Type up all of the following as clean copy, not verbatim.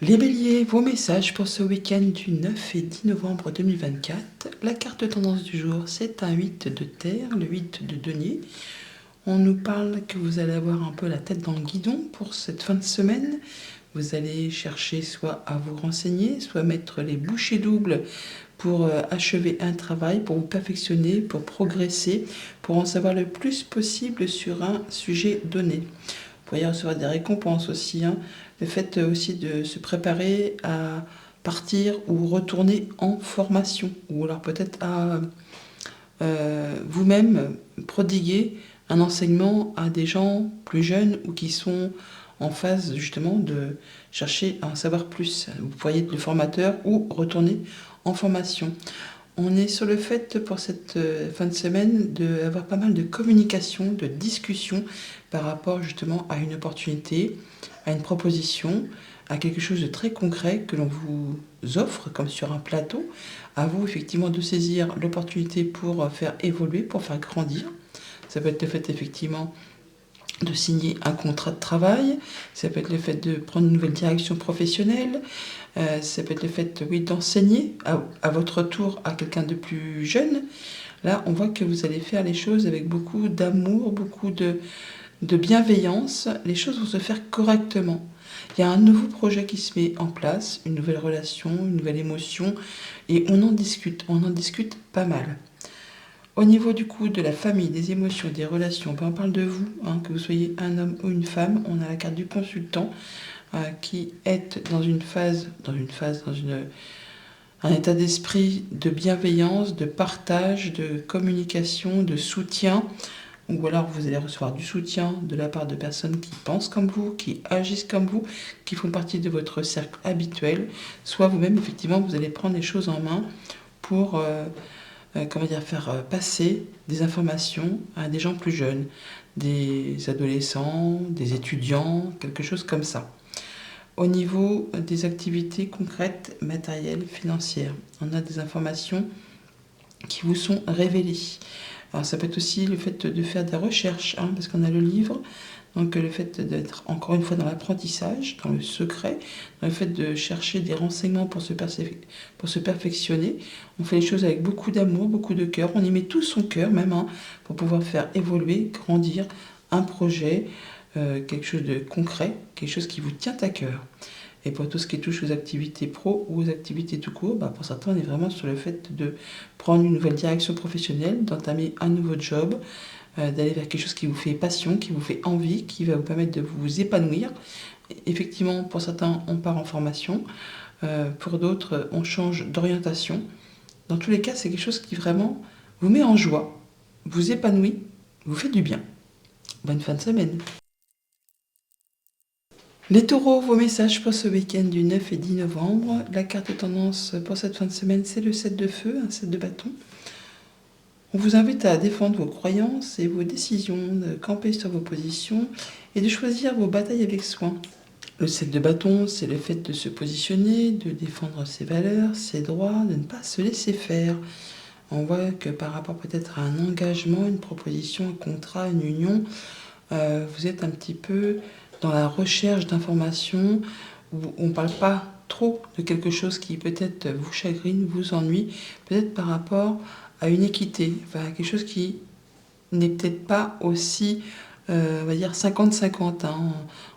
Les béliers, vos messages pour ce week-end du 9 et 10 novembre 2024. La carte tendance du jour, c'est un 8 de terre, le 8 de denier. On nous parle que vous allez avoir un peu la tête dans le guidon pour cette fin de semaine. Vous allez chercher soit à vous renseigner, soit mettre les bouchées doubles pour achever un travail, pour vous perfectionner, pour progresser, pour en savoir le plus possible sur un sujet donné. Vous pourriez recevoir des récompenses aussi, hein. Le fait aussi de se préparer à partir ou retourner en formation, ou alors peut-être à vous-même prodiguer un enseignement à des gens plus jeunes ou qui sont en phase justement de chercher à en savoir plus. Vous pourriez être le formateur ou retourner en formation. On est sur le fait pour cette fin de semaine d'avoir pas mal de communication, de discussion par rapport justement à une opportunité, à une proposition, à quelque chose de très concret que l'on vous offre comme sur un plateau. À vous effectivement de saisir l'opportunité pour faire évoluer, pour faire grandir. Ça peut être le fait effectivement de signer un contrat de travail, ça peut être le fait de prendre une nouvelle direction professionnelle, ça peut être le fait, oui, d'enseigner à votre tour à quelqu'un de plus jeune. Là, on voit que vous allez faire les choses avec beaucoup d'amour, beaucoup de bienveillance. Les choses vont se faire correctement. Il y a un nouveau projet qui se met en place, une nouvelle relation, une nouvelle émotion, et on en discute pas mal. Au niveau du coup de la famille, des émotions, des relations, on parle de vous, hein, que vous soyez un homme ou une femme. On a la carte du consultant qui est dans un état d'esprit de bienveillance, de partage, de communication, de soutien. Ou alors vous allez recevoir du soutien de la part de personnes qui pensent comme vous, qui agissent comme vous, qui font partie de votre cercle habituel. Soit vous-même, effectivement, vous allez prendre les choses en main pour faire passer des informations à des gens plus jeunes, des adolescents, des étudiants, quelque chose comme ça. Au niveau des activités concrètes, matérielles, financières, on a des informations qui vous sont révélées. Alors ça peut être aussi le fait de faire des recherches, hein, parce qu'on a le livre, donc le fait d'être encore une fois dans l'apprentissage, dans le secret, dans le fait de chercher des renseignements pour se perfectionner. On fait les choses avec beaucoup d'amour, beaucoup de cœur, on y met tout son cœur même, hein, pour pouvoir faire évoluer, grandir un projet, quelque chose de concret, quelque chose qui vous tient à cœur. Et pour tout ce qui touche aux activités pro ou aux activités tout court, pour certains, on est vraiment sur le fait de prendre une nouvelle direction professionnelle, d'entamer un nouveau job, d'aller vers quelque chose qui vous fait passion, qui vous fait envie, qui va vous permettre de vous épanouir. Effectivement, pour certains, on part en formation. Pour d'autres, on change d'orientation. Dans tous les cas, c'est quelque chose qui vraiment vous met en joie, vous épanouit, vous fait du bien. Bonne fin de semaine. Les taureaux, vos messages pour ce week-end du 9 et 10 novembre. La carte tendance pour cette fin de semaine, c'est le 7 de feu, un 7 de bâton. On vous invite à défendre vos croyances et vos décisions, de camper sur vos positions et de choisir vos batailles avec soin. Le 7 de bâton, c'est le fait de se positionner, de défendre ses valeurs, ses droits, de ne pas se laisser faire. On voit que par rapport peut-être à un engagement, une proposition, un contrat, une union, vous êtes un petit peu dans la recherche d'informations où on ne parle pas trop de quelque chose qui peut-être vous chagrine, vous ennuie, peut-être par rapport à une équité, enfin quelque chose qui n'est peut-être pas aussi, on va dire 50-50, hein.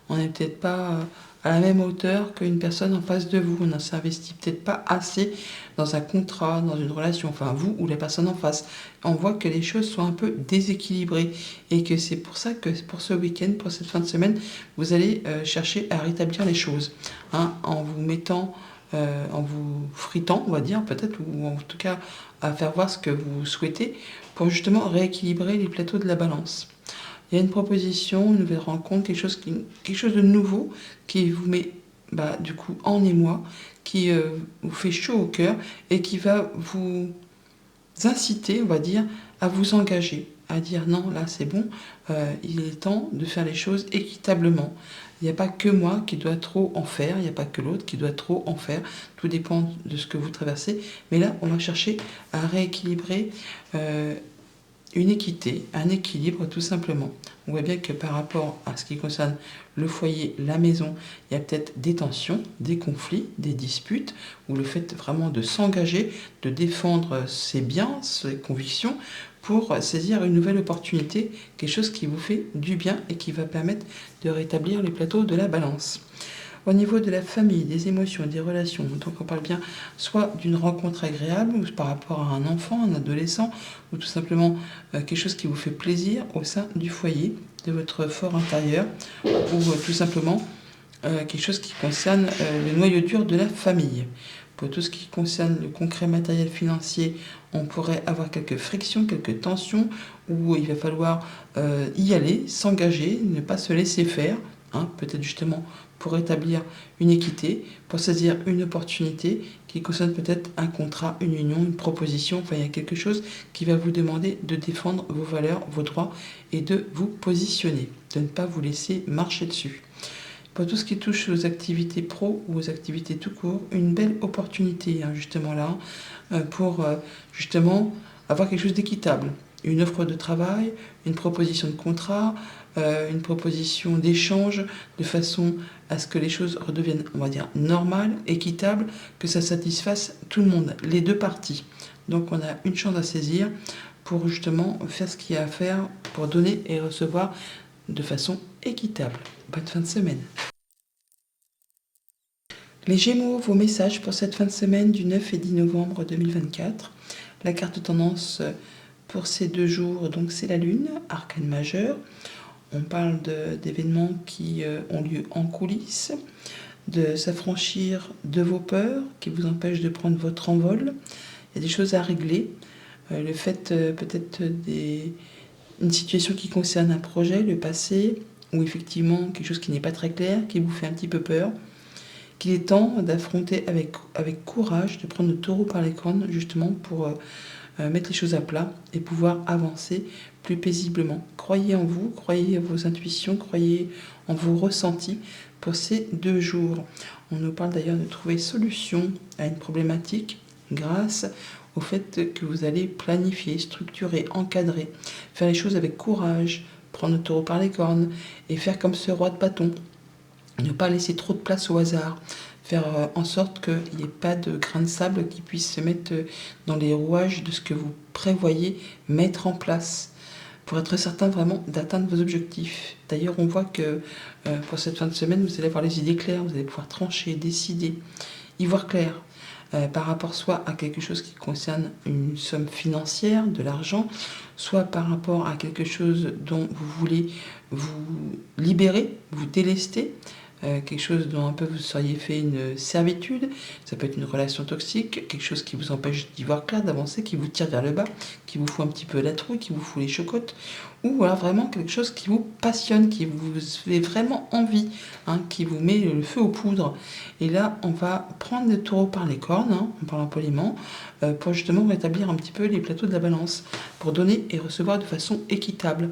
On n'est peut-être pas à la même hauteur qu'une personne en face de vous. On ne s'investit peut-être pas assez dans un contrat, dans une relation, enfin vous ou la personne en face. On voit que les choses sont un peu déséquilibrées et que c'est pour ça que pour ce week-end, pour cette fin de semaine, vous allez chercher à rétablir les choses, hein, en vous mettant, en vous fritant, on va dire peut-être, ou en tout cas à faire voir ce que vous souhaitez pour justement rééquilibrer les plateaux de la balance. Il y a une proposition, une nouvelle rencontre, quelque chose de nouveau qui vous met du coup en émoi, qui vous fait chaud au cœur et qui va vous inciter, on va dire, à vous engager, à dire non, là c'est bon, il est temps de faire les choses équitablement. Il n'y a pas que moi qui dois trop en faire, il n'y a pas que l'autre qui doit trop en faire, tout dépend de ce que vous traversez. Mais là, on va chercher à rééquilibrer une équité, un équilibre tout simplement. On voit bien que par rapport à ce qui concerne le foyer, la maison, il y a peut-être des tensions, des conflits, des disputes, ou le fait vraiment de s'engager, de défendre ses biens, ses convictions, pour saisir une nouvelle opportunité, quelque chose qui vous fait du bien et qui va permettre de rétablir les plateaux de la balance. Au niveau de la famille, des émotions, des relations, donc on parle bien soit d'une rencontre agréable ou par rapport à un enfant, un adolescent, ou tout simplement quelque chose qui vous fait plaisir au sein du foyer, de votre fort intérieur, ou tout simplement quelque chose qui concerne le noyau dur de la famille. Pour tout ce qui concerne le concret matériel financier, on pourrait avoir quelques frictions, quelques tensions, où il va falloir y aller, s'engager, ne pas se laisser faire, peut-être justement pour établir une équité, pour saisir une opportunité qui concerne peut-être un contrat, une union, une proposition, enfin il y a quelque chose qui va vous demander de défendre vos valeurs, vos droits et de vous positionner, de ne pas vous laisser marcher dessus. Pour tout ce qui touche aux activités pro ou aux activités tout court, une belle opportunité justement là, pour justement avoir quelque chose d'équitable. Une offre de travail, une proposition de contrat, une proposition d'échange, de façon à ce que les choses redeviennent, on va dire, normales, équitables, que ça satisfasse tout le monde, les deux parties. Donc on a une chance à saisir pour justement faire ce qu'il y a à faire pour donner et recevoir de façon équitable. Bonne fin de semaine. Les Gémeaux, vos messages pour cette fin de semaine du 9 et 10 novembre 2024. La carte tendance pour ces 2 jours, donc c'est la Lune, arcane majeur. On parle d'événements qui ont lieu en coulisses, de s'affranchir de vos peurs qui vous empêchent de prendre votre envol. Il y a des choses à régler. Le fait peut-être une situation qui concerne un projet, le passé, ou effectivement quelque chose qui n'est pas très clair, qui vous fait un petit peu peur, qu'il est temps d'affronter avec courage, de prendre le taureau par les cornes justement pour mettre les choses à plat et pouvoir avancer plus paisiblement. Croyez en vous, croyez en vos intuitions, croyez en vos ressentis pour ces 2 jours. On nous parle d'ailleurs de trouver solution à une problématique grâce au fait que vous allez planifier, structurer, encadrer, faire les choses avec courage, prendre le taureau par les cornes et faire comme ce roi de bâton. Ne pas laisser trop de place au hasard, faire en sorte qu'il n'y ait pas de grains de sable qui puissent se mettre dans les rouages de ce que vous prévoyez mettre en place pour être certain vraiment d'atteindre vos objectifs. D'ailleurs, on voit que pour cette fin de semaine, vous allez avoir les idées claires, vous allez pouvoir trancher, décider, y voir clair. Par rapport soit à quelque chose qui concerne une somme financière, de l'argent, soit par rapport à quelque chose dont vous voulez vous libérer, vous délester, quelque chose dont un peu vous seriez fait une servitude, ça peut être une relation toxique, quelque chose qui vous empêche d'y voir clair, d'avancer, qui vous tire vers le bas, qui vous fout un petit peu la trouille, qui vous fout les chocottes, ou voilà vraiment quelque chose qui vous passionne, qui vous fait vraiment envie, qui vous met le feu aux poudres. Et là, on va prendre le taureau par les cornes, en parlant poliment, pour justement rétablir un petit peu les plateaux de la balance, pour donner et recevoir de façon équitable.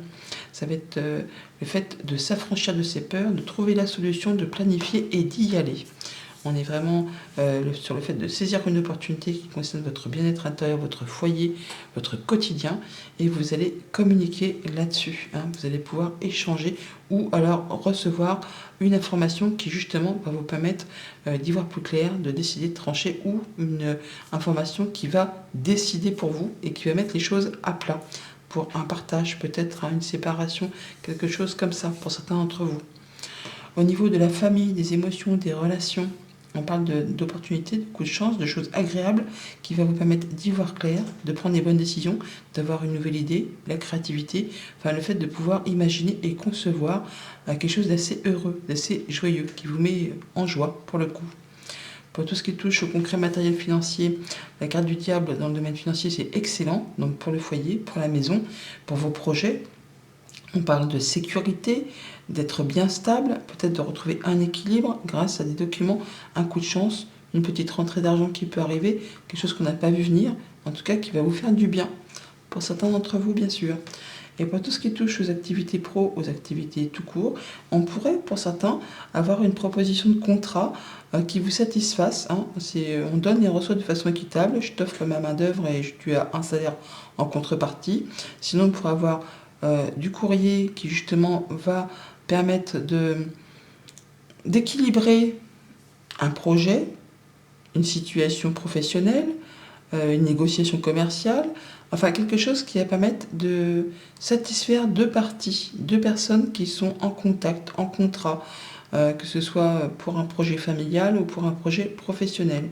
Ça va être le fait de s'affranchir de ses peurs, de trouver la solution, de planifier et d'y aller. On est vraiment sur le fait de saisir une opportunité qui concerne votre bien-être intérieur, votre foyer, votre quotidien, et vous allez communiquer là-dessus. Vous allez pouvoir échanger ou alors recevoir une information qui justement va vous permettre d'y voir plus clair, de décider de trancher, ou une information qui va décider pour vous et qui va mettre les choses à plat pour un partage, peut-être une séparation, quelque chose comme ça pour certains d'entre vous. Au niveau de la famille, des émotions, des relations, on parle d'opportunités, de coups de chance, de choses agréables qui vont vous permettre d'y voir clair, de prendre les bonnes décisions, d'avoir une nouvelle idée, la créativité, le fait de pouvoir imaginer et concevoir quelque chose d'assez heureux, d'assez joyeux, qui vous met en joie pour le coup. Pour tout ce qui touche au concret matériel financier, la carte du diable dans le domaine financier, c'est excellent. Donc pour le foyer, pour la maison, pour vos projets. On parle de sécurité, d'être bien stable, peut-être de retrouver un équilibre grâce à des documents, un coup de chance, une petite rentrée d'argent qui peut arriver, quelque chose qu'on n'a pas vu venir, en tout cas qui va vous faire du bien. pour certains d'entre vous, bien sûr. Et pour tout ce qui touche aux activités pro, aux activités tout court, on pourrait, pour certains, avoir une proposition de contrat qui vous satisfasse. Hein. On donne et on reçoit de façon équitable. Je t'offre ma main-d'œuvre et tu as un salaire en contrepartie. Sinon, on pourrait avoir du courrier qui, justement, va permettre d'équilibrer un projet, une situation professionnelle, une négociation commerciale, enfin quelque chose qui va permettre de satisfaire deux parties, deux personnes qui sont en contact, en contrat, que ce soit pour un projet familial ou pour un projet professionnel.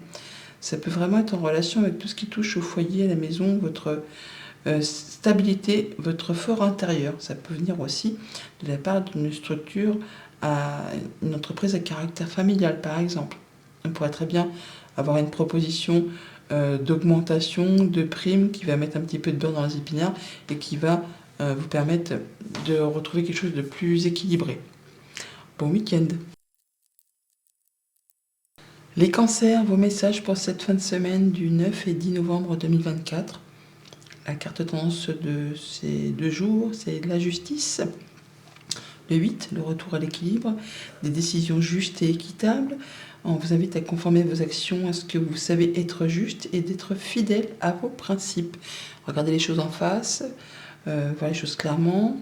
Ça peut vraiment être en relation avec tout ce qui touche au foyer, à la maison, votre stabilité, votre fort intérieur. Ça peut venir aussi de la part d'une structure, à une entreprise à caractère familial, par exemple. On pourrait très bien avoir une proposition d'augmentation, de primes qui va mettre un petit peu de beurre dans les épinards et qui va vous permettre de retrouver quelque chose de plus équilibré. Bon week-end. Les cancers, vos messages pour cette fin de semaine du 9 et 10 novembre 2024. La carte tendance de ces 2 jours, c'est la justice. Le 8, le retour à l'équilibre, des décisions justes et équitables. On vous invite à conformer vos actions à ce que vous savez être juste et d'être fidèle à vos principes. Regardez les choses en face, voir les choses clairement,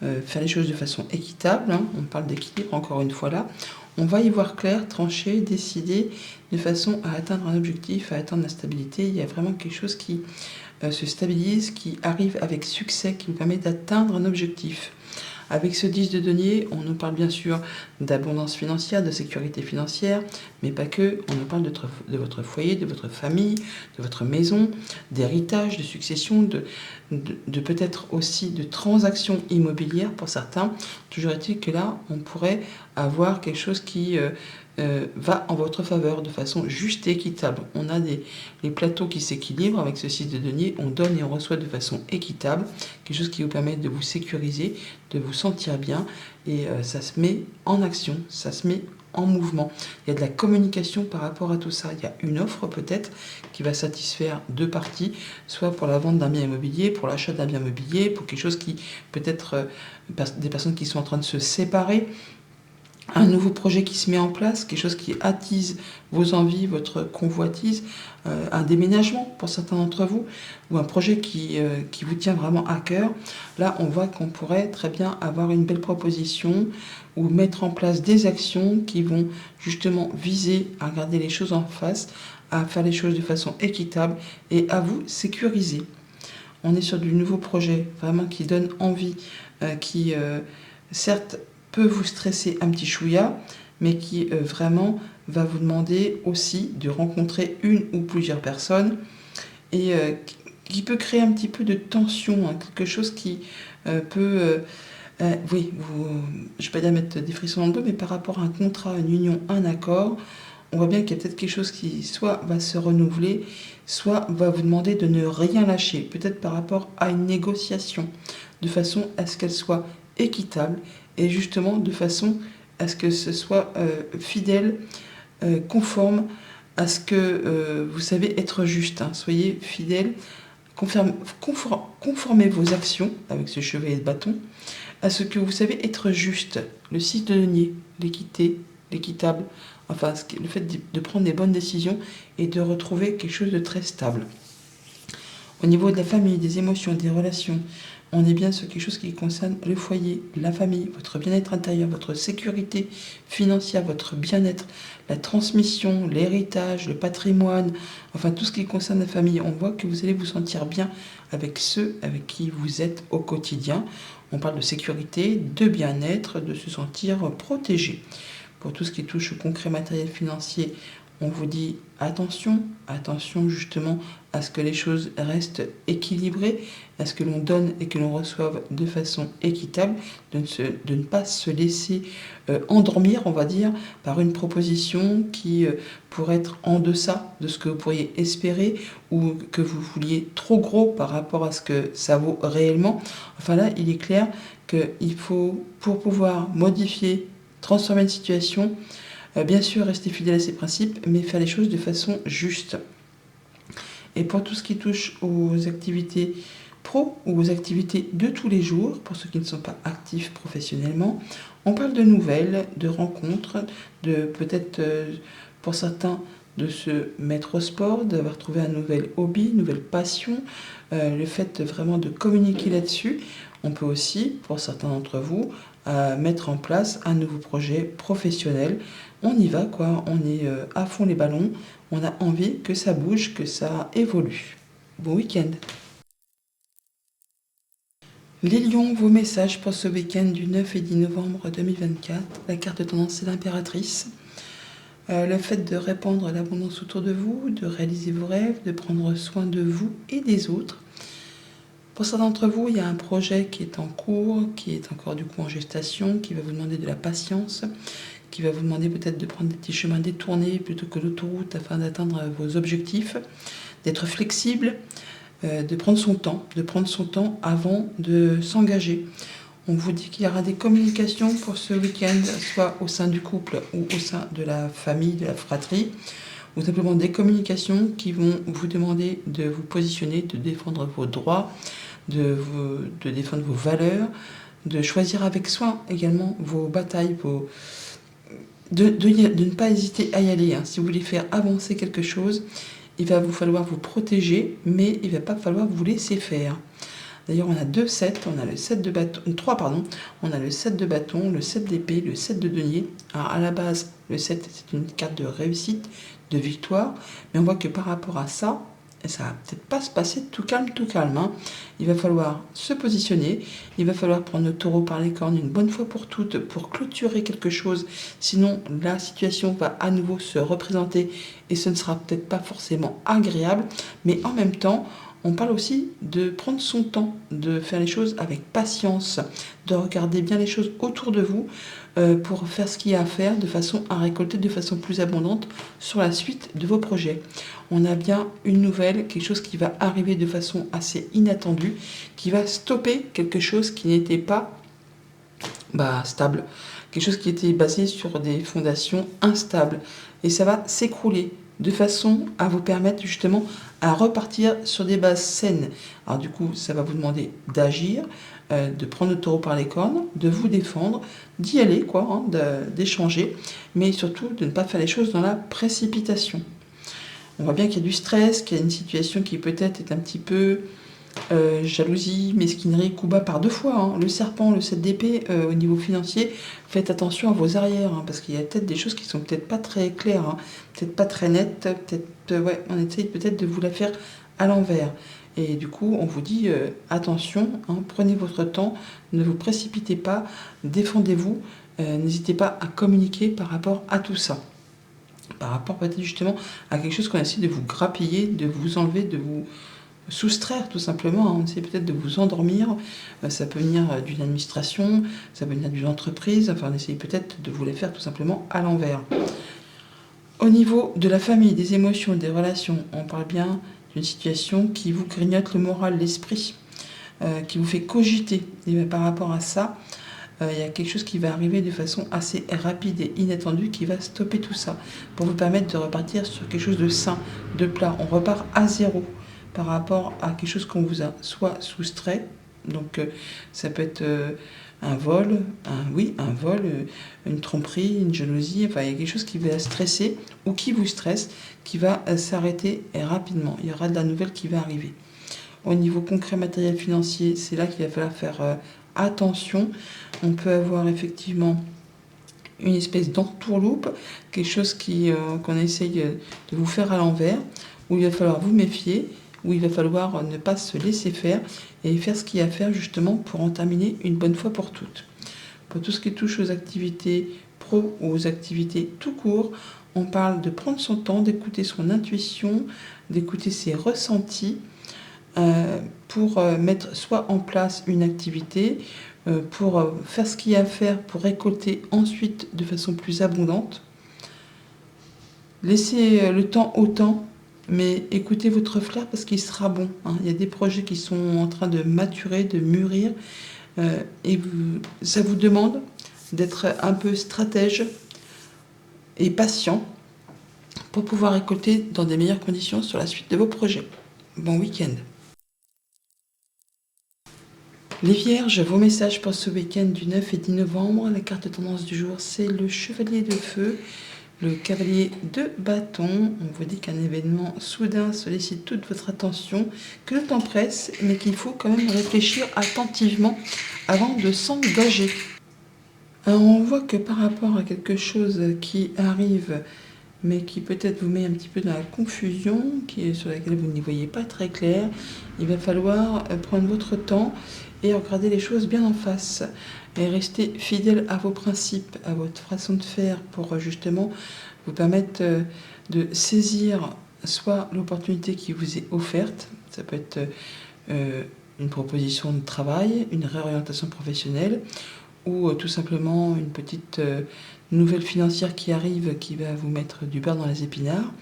faire les choses de façon équitable. Hein. On parle d'équilibre encore une fois là. On va y voir clair, trancher, décider de façon à atteindre un objectif, à atteindre la stabilité. Il y a vraiment quelque chose qui se stabilise, qui arrive avec succès, qui vous permet d'atteindre un objectif. Avec ce 10 de denier, on nous parle bien sûr d'abondance financière, de sécurité financière, mais pas que. On nous parle de votre foyer, de votre famille, de votre maison, d'héritage, de succession, de peut-être aussi de transactions immobilières pour certains. Toujours est-il que là, on pourrait avoir quelque chose qui va en votre faveur de façon juste et équitable. On a les plateaux qui s'équilibrent avec ce 6 de denier, on donne et on reçoit de façon équitable, quelque chose qui vous permet de vous sécuriser, de vous sentir bien, et ça se met en action, ça se met en mouvement. Il y a de la communication par rapport à tout ça. Il y a une offre peut-être qui va satisfaire deux parties, soit pour la vente d'un bien immobilier, pour l'achat d'un bien immobilier, pour quelque chose qui peut-être des personnes qui sont en train de se séparer, un nouveau projet qui se met en place, quelque chose qui attise vos envies, votre convoitise, un déménagement pour certains d'entre vous, ou un projet qui vous tient vraiment à cœur. Là, on voit qu'on pourrait très bien avoir une belle proposition ou mettre en place des actions qui vont justement viser à regarder les choses en face, à faire les choses de façon équitable et à vous sécuriser. On est sur du nouveau projet vraiment qui donne envie, qui certes peut vous stresser un petit chouïa, mais qui vraiment va vous demander aussi de rencontrer une ou plusieurs personnes et qui peut créer un petit peu de tension, hein, quelque chose qui peut... oui, je ne vais pas dire mettre des frissons dans le dos, mais par rapport à un contrat, une union, un accord, on voit bien qu'il y a peut-être quelque chose qui soit va se renouveler, soit va vous demander de ne rien lâcher, peut-être par rapport à une négociation, de façon à ce qu'elle soit équitable et justement de façon à ce que ce soit fidèle, conforme à ce que vous savez être juste. Hein. Soyez fidèle, conformez vos actions avec ce chevalier de bâton à ce que vous savez être juste. Le 6 de denier, l'équité, l'équitable, enfin le fait de prendre des bonnes décisions et de retrouver quelque chose de très stable. Au niveau de la famille, des émotions, des relations, on est bien sur quelque chose qui concerne le foyer, la famille, votre bien-être intérieur, votre sécurité financière, votre bien-être, la transmission, l'héritage, le patrimoine, enfin tout ce qui concerne la famille. On voit que vous allez vous sentir bien avec ceux avec qui vous êtes au quotidien. On parle de sécurité, de bien-être, de se sentir protégé. Pour tout ce qui touche au concret matériel financier, on vous dit attention, attention justement à ce que les choses restent équilibrées, à ce que l'on donne et que l'on reçoive de façon équitable, de ne pas se laisser endormir, on va dire, par une proposition qui pourrait être en deçà de ce que vous pourriez espérer ou que vous vouliez trop gros par rapport à ce que ça vaut réellement. Enfin là, il est clair qu'il faut, pour pouvoir modifier, transformer une situation, bien sûr, rester fidèle à ses principes, mais faire les choses de façon juste. Et pour tout ce qui touche aux activités pro ou vos activités de tous les jours, pour ceux qui ne sont pas actifs professionnellement. On parle de nouvelles, de rencontres, de peut-être pour certains de se mettre au sport, d'avoir trouvé un nouvel hobby, une nouvelle passion, le fait vraiment de communiquer là-dessus. On peut aussi, pour certains d'entre vous, mettre en place un nouveau projet professionnel. On y va, quoi, on est à fond les ballons, on a envie que ça bouge, que ça évolue. Bon week-end. Les lions, vos messages pour ce week-end du 9 et 10 novembre 2024. La carte de tendance, c'est l'impératrice. Le fait de répandre l'abondance autour de vous, de réaliser vos rêves, de prendre soin de vous et des autres. Pour certains d'entre vous, il y a un projet qui est en cours, qui est encore du coup en gestation, qui va vous demander de la patience, qui va vous demander peut-être de prendre des petits chemins détournés plutôt que l'autoroute afin d'atteindre vos objectifs, d'être flexible, de prendre son temps avant de s'engager. On vous dit qu'il y aura des communications pour ce week-end, soit au sein du couple ou au sein de la famille, de la fratrie, ou simplement des communications qui vont vous demander de vous positionner, de défendre vos droits, de défendre vos valeurs, de choisir avec soin également vos batailles, de ne pas hésiter à y aller. Si vous voulez faire avancer quelque chose, il va vous falloir vous protéger, mais il ne va pas falloir vous laisser faire. D'ailleurs, on a 2 sets, on a le 7 de bâton, 3 pardon, on a le 7 de bâton, le 7 d'épée, le 7 de denier. Alors à la base, le 7 c'est une carte de réussite, de victoire, mais on voit que par rapport à ça, ça va peut-être pas se passer tout calme. Il va falloir se positionner, il va falloir prendre le taureau par les cornes une bonne fois pour toutes pour clôturer quelque chose, sinon la situation va à nouveau se représenter et ce ne sera peut-être pas forcément agréable, mais en même temps, on parle aussi de prendre son temps, de faire les choses avec patience, de regarder bien les choses autour de vous pour faire ce qu'il y a à faire de façon à récolter de façon plus abondante sur la suite de vos projets. On a bien une nouvelle, quelque chose qui va arriver de façon assez inattendue, qui va stopper quelque chose qui n'était pas stable, quelque chose qui était basé sur des fondations instables. Et ça va s'écrouler de façon à vous permettre justement à repartir sur des bases saines. Alors du coup, ça va vous demander d'agir, de prendre le taureau par les cornes, de vous défendre, d'y aller, d'échanger, mais surtout de ne pas faire les choses dans la précipitation. On voit bien qu'il y a du stress, qu'il y a une situation qui peut-être est un petit peu jalousie, mesquinerie, coup bas par 2 fois. Le serpent, le 7 d'épée, au niveau financier, faites attention à vos arrières, parce qu'il y a peut-être des choses qui sont peut-être pas très claires, peut-être pas très nettes, on essaye peut-être de vous la faire à l'envers. Et du coup, on vous dit attention, prenez votre temps, ne vous précipitez pas, défendez-vous, n'hésitez pas à communiquer par rapport à tout ça. Par rapport peut-être justement à quelque chose qu'on essaie de vous grappiller, de vous enlever, de vous soustraire tout simplement. On essaie peut-être de vous endormir, ça peut venir d'une administration, ça peut venir d'une entreprise, on essaie peut-être de vous les faire tout simplement à l'envers. Au niveau de la famille, des émotions, des relations, on parle bien d'une situation qui vous grignote le moral, l'esprit, qui vous fait cogiter. Et par rapport à ça, il y a quelque chose qui va arriver de façon assez rapide et inattendue qui va stopper tout ça pour vous permettre de repartir sur quelque chose de sain, de plat. On repart à zéro par rapport à quelque chose qu'on vous a soit soustrait, donc ça peut être un vol, une tromperie, une jalousie, il y a quelque chose qui va stresser ou qui vous stresse, qui va s'arrêter rapidement. Il y aura de la nouvelle qui va arriver. Au niveau concret, matériel, financier, c'est là qu'il va falloir faire attention. On peut avoir effectivement une espèce d'entourloupe, quelque chose qu'on essaye de vous faire à l'envers, où il va falloir vous méfier, où il va falloir ne pas se laisser faire et faire ce qu'il y a à faire justement pour en terminer une bonne fois pour toutes. Pour tout ce qui touche aux activités pro ou aux activités tout court, on parle de prendre son temps, d'écouter son intuition, d'écouter ses ressentis, pour mettre soit en place une activité, pour faire ce qu'il y a à faire pour récolter ensuite de façon plus abondante. Laissez le temps au temps, mais écoutez votre flair parce qu'il sera bon. Il y a des projets qui sont en train de maturer, de mûrir, et ça vous demande d'être un peu stratège et patient pour pouvoir récolter dans des meilleures conditions sur la suite de vos projets. Bon week-end. Les Vierges, vos messages pour ce week-end du 9 et 10 novembre. La carte tendance du jour, c'est le Chevalier de Feu, le Cavalier de Bâton. On vous dit qu'un événement soudain sollicite toute votre attention, que le temps presse, mais qu'il faut quand même réfléchir attentivement avant de s'engager. Alors on voit que par rapport à quelque chose qui arrive, mais qui peut-être vous met un petit peu dans la confusion, sur laquelle vous n'y voyez pas très clair, il va falloir prendre votre temps et regarder les choses bien en face et rester fidèle à vos principes, à votre façon de faire pour justement vous permettre de saisir soit l'opportunité qui vous est offerte, ça peut être une proposition de travail, une réorientation professionnelle, ou tout simplement une petite nouvelle financière qui arrive, qui va vous mettre du beurre dans les épinards.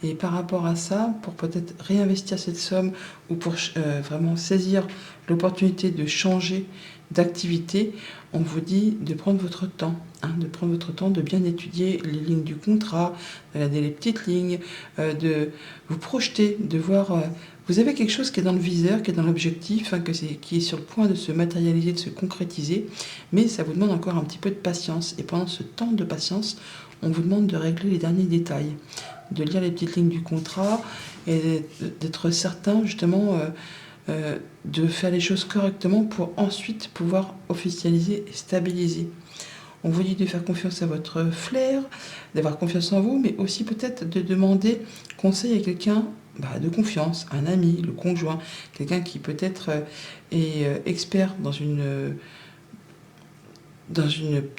Et par rapport à ça, pour peut-être réinvestir cette somme ou pour vraiment saisir l'opportunité de changer d'activité, on vous dit de prendre votre temps, de prendre votre temps, de bien étudier les lignes du contrat, de regarder les petites lignes, de vous projeter, de voir... vous avez quelque chose qui est dans le viseur, qui est dans l'objectif, qui est sur le point de se matérialiser, de se concrétiser, mais ça vous demande encore un petit peu de patience. Et pendant ce temps de patience, on vous demande de régler les derniers détails, de lire les petites lignes du contrat et d'être certain justement de faire les choses correctement pour ensuite pouvoir officialiser et stabiliser. On vous dit de faire confiance à votre flair, d'avoir confiance en vous, mais aussi peut-être de demander conseil à quelqu'un de confiance, un ami, le conjoint, quelqu'un qui peut-être est expert dans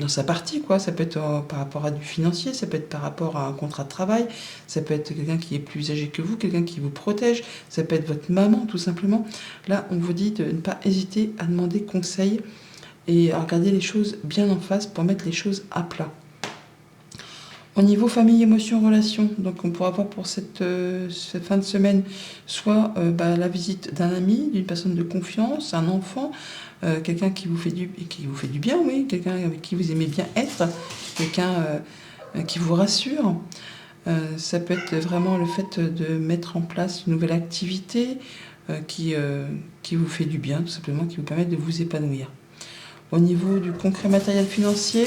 sa partie, quoi. Ça peut être par rapport à du financier, ça peut être par rapport à un contrat de travail, ça peut être quelqu'un qui est plus âgé que vous, quelqu'un qui vous protège, ça peut être votre maman tout simplement. Là, on vous dit de ne pas hésiter à demander conseil et à regarder les choses bien en face pour mettre les choses à plat. Au niveau famille, émotions, relations, donc on pourra voir pour cette fin de semaine soit la visite d'un ami, d'une personne de confiance, un enfant, quelqu'un qui vous fait du bien, oui, quelqu'un avec qui vous aimez bien être, quelqu'un qui vous rassure. Ça peut être vraiment le fait de mettre en place une nouvelle activité qui vous fait du bien, tout simplement, qui vous permet de vous épanouir. Au niveau du concret matériel financier,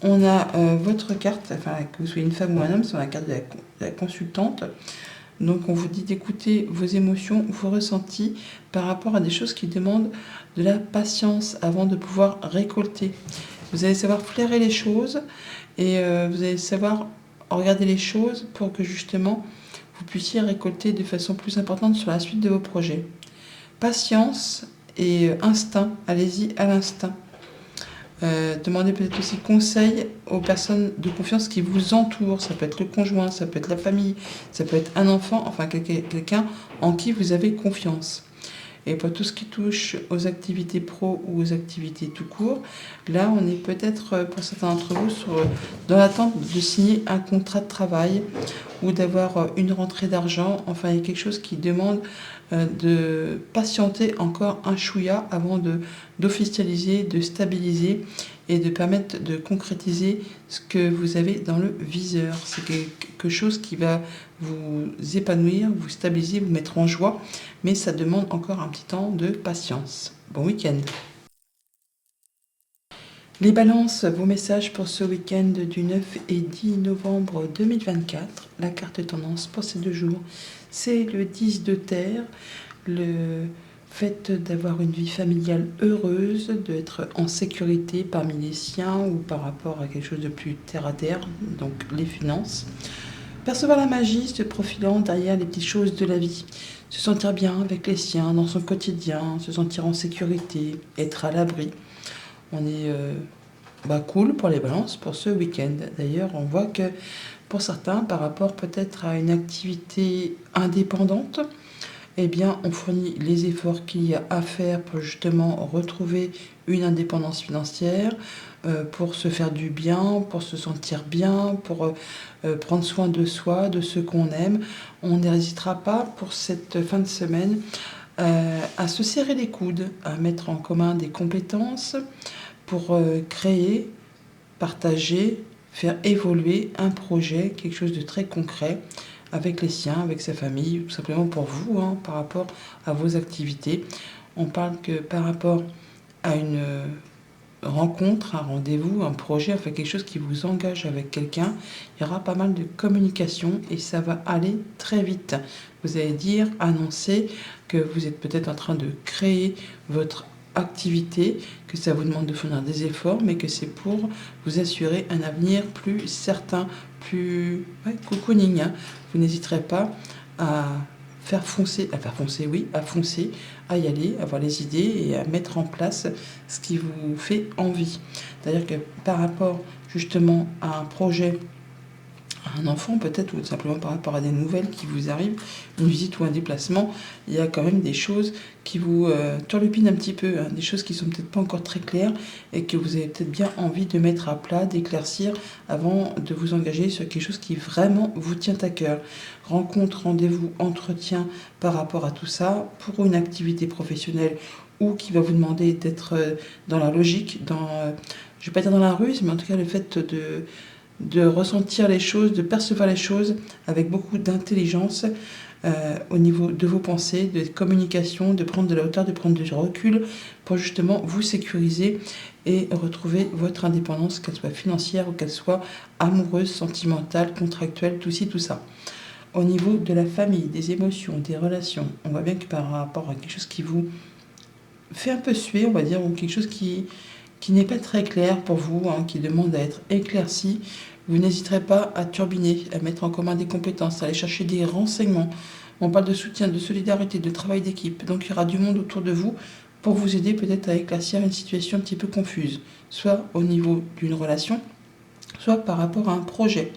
on a votre carte, que vous soyez une femme ou un homme, c'est la carte de la consultante. Donc on vous dit d'écouter vos émotions, vos ressentis par rapport à des choses qui demandent de la patience avant de pouvoir récolter. Vous allez savoir flairer les choses et vous allez savoir regarder les choses pour que justement vous puissiez récolter de façon plus importante sur la suite de vos projets. Patience et instinct, allez-y à l'instinct. Demandez peut-être aussi conseil aux personnes de confiance qui vous entourent. Ça peut être le conjoint, ça peut être la famille, ça peut être un enfant, enfin quelqu'un en qui vous avez confiance. Et pour tout ce qui touche aux activités pro ou aux activités tout court, là on est peut-être pour certains d'entre vous dans l'attente de signer un contrat de travail ou d'avoir une rentrée d'argent. Enfin il y a quelque chose qui demande de patienter encore un chouïa avant d'officialiser, de stabiliser et de permettre de concrétiser ce que vous avez dans le viseur. C'est quelque chose qui va vous épanouir, vous stabiliser, vous mettre en joie, mais ça demande encore un petit temps de patience. Bon week-end. Les balances, vos messages pour ce week-end du 9 et 10 novembre 2024. La carte tendance pour ces 2 jours, c'est le 10 de terre, le fait d'avoir une vie familiale heureuse, d'être en sécurité parmi les siens ou par rapport à quelque chose de plus terre à terre, donc les finances. Percevoir la magie se profilant derrière les petites choses de la vie. Se sentir bien avec les siens dans son quotidien, se sentir en sécurité, être à l'abri. On est cool pour les balances pour ce week-end. D'ailleurs, on voit que pour certains, par rapport peut-être à une activité indépendante, eh bien, on fournit les efforts qu'il y a à faire pour justement retrouver une indépendance financière, pour se faire du bien, pour se sentir bien, pour prendre soin de soi, de ceux qu'on aime. On n'hésitera pas pour cette fin de semaine à se serrer les coudes, à mettre en commun des compétences pour créer, partager, faire évoluer un projet, quelque chose de très concret avec les siens, avec sa famille, tout simplement pour vous, par rapport à vos activités. On parle que par rapport à une rencontre, un rendez-vous, un projet, enfin quelque chose qui vous engage avec quelqu'un, il y aura pas mal de communication et ça va aller très vite. Vous allez dire, annoncer que vous êtes peut-être en train de créer votre activité, que ça vous demande de fournir des efforts, mais que c'est pour vous assurer un avenir plus certain, plus cocooning, hein. Vous n'hésiterez pas à à foncer, à y aller, à avoir les idées et à mettre en place ce qui vous fait envie. C'est-à-dire que par rapport justement à un projet, à un enfant peut-être, ou simplement par rapport à des nouvelles qui vous arrivent, une visite ou un déplacement, il y a quand même des choses qui vous turlupinent un petit peu, hein, des choses qui sont peut-être pas encore très claires et que vous avez peut-être bien envie de mettre à plat, d'éclaircir avant de vous engager sur quelque chose qui vraiment vous tient à cœur. Rencontre, rendez-vous, entretien par rapport à tout ça pour une activité professionnelle ou qui va vous demander d'être dans la logique, je ne vais pas dire dans la ruse, mais en tout cas le fait de ressentir les choses, de percevoir les choses avec beaucoup d'intelligence au niveau de vos pensées, de communication, de prendre de la hauteur, de prendre du recul pour justement vous sécuriser et retrouver votre indépendance, qu'elle soit financière ou qu'elle soit amoureuse, sentimentale, contractuelle, tout ci, tout ça. Au niveau de la famille, des émotions, des relations, on voit bien que par rapport à quelque chose qui vous fait un peu suer, on va dire, ou quelque chose qui n'est pas très clair pour vous, hein, qui demande à être éclairci, vous n'hésiterez pas à turbiner, à mettre en commun des compétences, à aller chercher des renseignements. On parle de soutien, de solidarité, de travail d'équipe. Donc il y aura du monde autour de vous pour vous aider peut-être à éclaircir une situation un petit peu confuse, soit au niveau d'une relation, soit par rapport à un projet.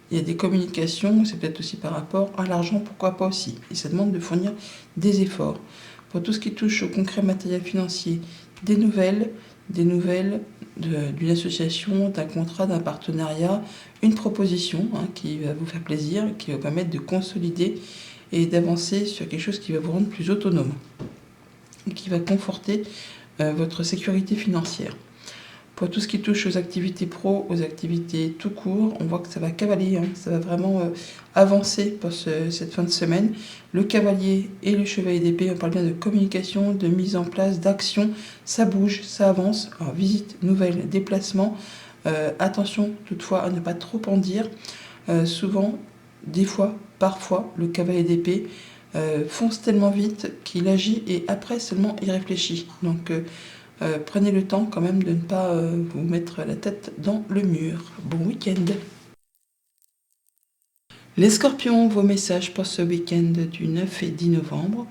Il y a des communications, c'est peut-être aussi par rapport à l'argent, pourquoi pas aussi. Et ça demande de fournir des efforts. Pour tout ce qui touche au concret matériel financier, des nouvelles d'une association, d'un contrat, d'un partenariat, une proposition qui va vous faire plaisir, qui va vous permettre de consolider et d'avancer sur quelque chose qui va vous rendre plus autonome et qui va conforter votre sécurité financière. Pour tout ce qui touche aux activités pro, aux activités tout court, on voit que ça va cavaler, hein, ça va vraiment avancer pour cette fin de semaine. Le cavalier et le chevalier d'épée, on parle bien de communication, de mise en place, d'action, ça bouge, ça avance. Alors, visite, nouvelles, déplacements. Attention toutefois à ne pas trop en dire. Souvent, des fois, parfois, le cavalier d'épée fonce tellement vite qu'il agit et après seulement il réfléchit. Donc, prenez le temps quand même de ne pas vous mettre la tête dans le mur. Bon week-end. Les scorpions, vos messages pour ce week-end du 9 et 10 novembre.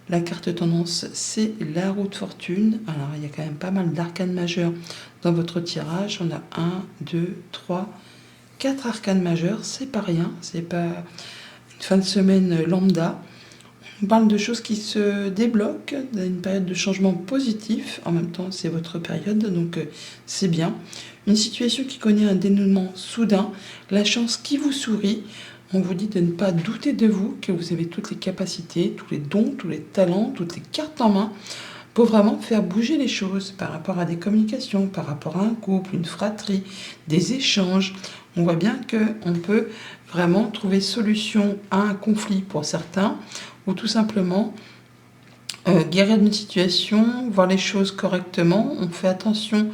La carte tendance, c'est la roue de fortune. Alors, il y a quand même pas mal d'arcanes majeurs dans votre tirage. On a 1, 2, 3, 4 arcanes majeurs. C'est pas rien. C'est pas une fin de semaine lambda. On parle de choses qui se débloquent, d'une période de changement positif. En même temps, c'est votre période, donc c'est bien. Une situation qui connaît un dénouement soudain, la chance qui vous sourit. On vous dit de ne pas douter de vous, que vous avez toutes les capacités, tous les dons, tous les talents, toutes les cartes en main pour vraiment faire bouger les choses par rapport à des communications, par rapport à un couple, une fratrie, des échanges. On voit bien qu'on peut vraiment trouver solution à un conflit pour certains, ou tout simplement guérir d'une situation, voir les choses correctement, on fait attention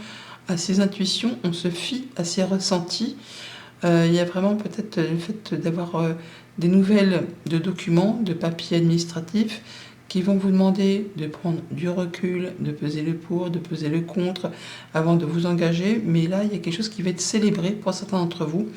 à ses intuitions, on se fie à ses ressentis. Il y a vraiment peut-être le fait d'avoir des nouvelles de documents, de papiers administratifs qui vont vous demander de prendre du recul, de peser le pour, de peser le contre avant de vous engager. Mais là, il y a quelque chose qui va être célébré pour certains d'entre vous,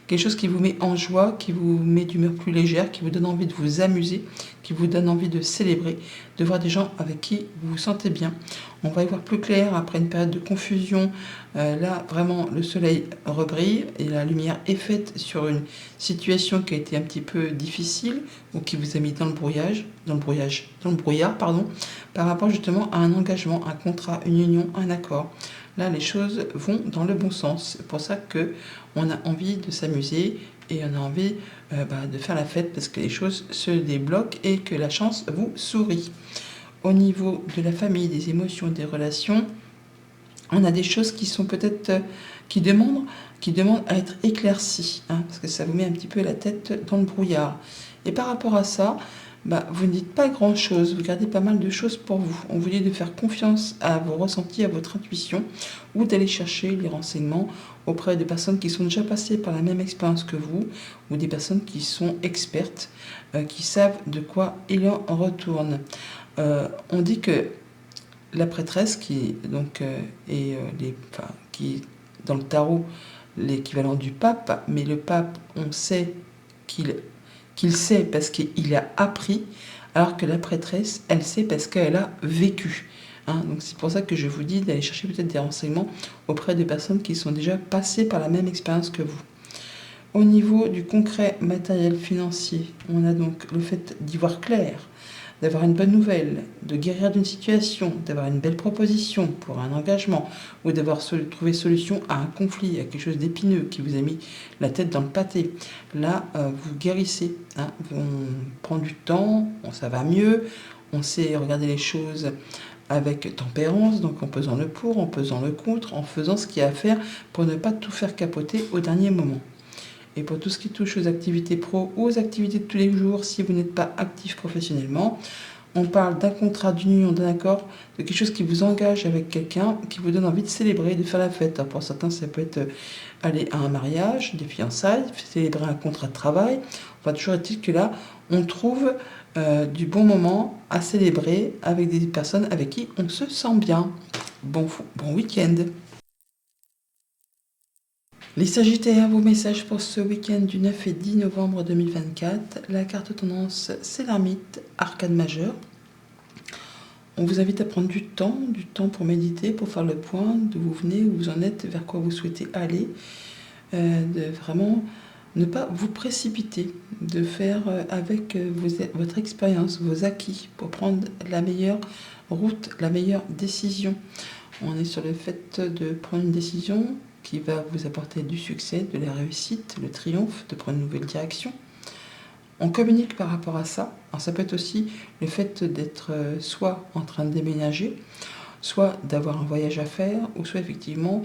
quelque chose qui vous met en joie, qui vous met d'humeur plus légère, qui vous donne envie de vous amuser, qui vous donne envie de célébrer, de voir des gens avec qui vous vous sentez bien. On va y voir plus clair après une période de confusion. Là, vraiment, le soleil rebrille et la lumière est faite sur une situation qui a été un petit peu difficile ou qui vous a mis dans le brouillard, par rapport justement à un engagement, un contrat, une union, un accord. Là, les choses vont dans le bon sens. C'est pour ça qu'on a envie de s'amuser et on a envie de faire la fête parce que les choses se débloquent et que la chance vous sourit. Au niveau de la famille, des émotions, des relations, on a des choses qui sont peut-être qui demandent à être éclaircies, parce que ça vous met un petit peu la tête dans le brouillard. Et par rapport à ça, vous ne dites pas grand-chose, vous gardez pas mal de choses pour vous. On vous dit de faire confiance à vos ressentis, à votre intuition, ou d'aller chercher les renseignements auprès de personnes qui sont déjà passées par la même expérience que vous, ou des personnes qui sont expertes, qui savent de quoi il en retourne. On dit que la prêtresse, qui donc qui est dans le tarot l'équivalent du pape, mais le pape, on sait qu'il sait parce qu'il a appris, alors que la prêtresse, elle sait parce qu'elle a vécu. Donc c'est pour ça que je vous dis d'aller chercher peut-être des renseignements auprès de personnes qui sont déjà passées par la même expérience que vous. Au niveau du concret matériel financier, on a donc le fait d'y voir clair, d'avoir une bonne nouvelle, de guérir d'une situation, d'avoir une belle proposition pour un engagement, ou d'avoir trouvé solution à un conflit, à quelque chose d'épineux qui vous a mis la tête dans le pâté. Là, vous guérissez. On prend du temps, ça va mieux, on sait regarder les choses avec tempérance, donc en pesant le pour, en pesant le contre, en faisant ce qu'il y a à faire pour ne pas tout faire capoter au dernier moment. Et pour tout ce qui touche aux activités pro ou aux activités de tous les jours, si vous n'êtes pas actif professionnellement, on parle d'un contrat, d'une union, d'un accord, de quelque chose qui vous engage avec quelqu'un, qui vous donne envie de célébrer, de faire la fête. Alors pour certains, ça peut être aller à un mariage, des fiançailles, célébrer un contrat de travail. Enfin, toujours est-il que là, on trouve du bon moment à célébrer avec des personnes avec qui on se sent bien. Bon week-end. Les Sagittaires, vos messages pour ce week-end du 9 et 10 novembre 2024. La carte tendance, c'est l'ermite, arcane majeur. On vous invite à prendre du temps pour méditer, pour faire le point d'où vous venez, où vous en êtes, vers quoi vous souhaitez aller. De vraiment ne pas vous précipiter, de faire avec votre expérience, vos acquis, pour prendre la meilleure route, la meilleure décision. On est sur le fait de prendre une décision qui va vous apporter du succès, de la réussite, le triomphe, de prendre une nouvelle direction. On communique par rapport à ça. Alors ça peut être aussi le fait d'être soit en train de déménager, soit d'avoir un voyage à faire, ou soit effectivement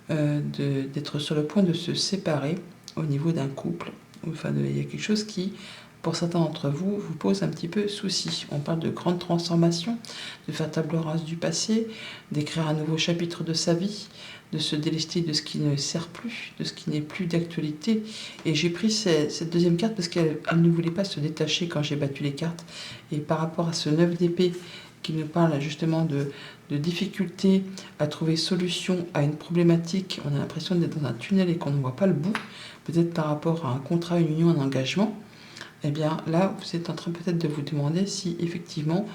d'être sur le point de se séparer au niveau d'un couple. Enfin, il y a quelque chose qui, pour certains d'entre vous, vous pose un petit peu souci. On parle de grandes transformations, de faire table rase du passé, d'écrire un nouveau chapitre de sa vie, de se délester de ce qui ne sert plus, de ce qui n'est plus d'actualité. Et j'ai pris cette deuxième carte parce qu'elle ne voulait pas se détacher quand j'ai battu les cartes. Et par rapport à ce 9 d'épée qui nous parle justement de difficultés à trouver solution à une problématique, on a l'impression d'être dans un tunnel et qu'on ne voit pas le bout, peut-être par rapport à un contrat, une union, un engagement. Eh bien là, vous êtes en train peut-être de vous demander si effectivement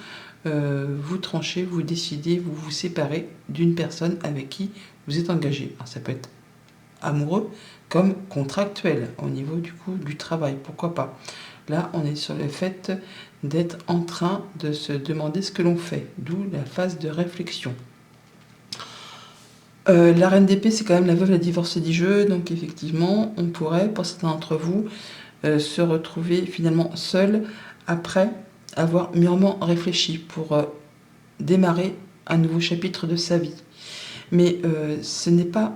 vous tranchez, vous décidez, vous vous séparez d'une personne avec qui vous êtes engagé. Alors, ça peut être amoureux comme contractuel au niveau du travail, pourquoi pas. Là, on est sur le fait d'être en train de se demander ce que l'on fait, d'où la phase de réflexion. La reine d'épée, c'est quand même la veuve, la divorcée du jeu, donc effectivement, on pourrait, pour certains d'entre vous, se retrouver finalement seul après avoir mûrement réfléchi pour démarrer un nouveau chapitre de sa vie. Mais ce n'est pas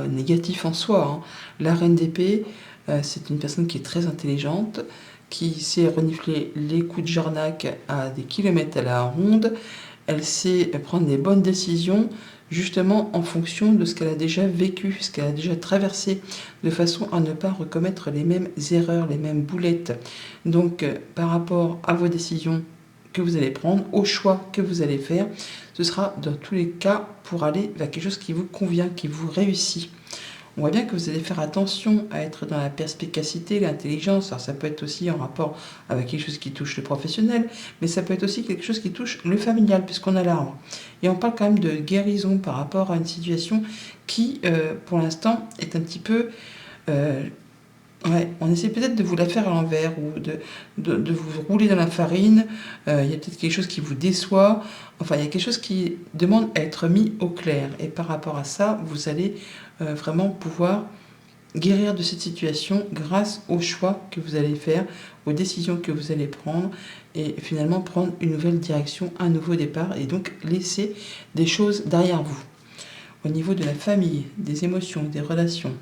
négatif en soi. La reine d'épée, c'est une personne qui est très intelligente, qui sait renifler les coups de jarnac à des kilomètres à la ronde. Elle sait prendre des bonnes décisions, justement en fonction de ce qu'elle a déjà vécu, ce qu'elle a déjà traversé, de façon à ne pas recommettre les mêmes erreurs, les mêmes boulettes. Donc, par rapport à vos décisions que vous allez prendre, au choix que vous allez faire, ce sera dans tous les cas pour aller vers quelque chose qui vous convient, qui vous réussit. On voit bien que vous allez faire attention à être dans la perspicacité, l'intelligence. Alors ça peut être aussi en rapport avec quelque chose qui touche le professionnel, mais ça peut être aussi quelque chose qui touche le familial, puisqu'on a l'arbre. Et on parle quand même de guérison par rapport à une situation qui, pour l'instant, est un petit peu... on essaie peut-être de vous la faire à l'envers ou de vous rouler dans la farine. Il y a peut-être quelque chose qui vous déçoit. Enfin, il y a quelque chose qui demande à être mis au clair. Et par rapport à ça, vous allez vraiment pouvoir guérir de cette situation grâce aux choix que vous allez faire, aux décisions que vous allez prendre et finalement prendre une nouvelle direction, un nouveau départ et donc laisser des choses derrière vous. Au niveau de la famille, des émotions, des relations,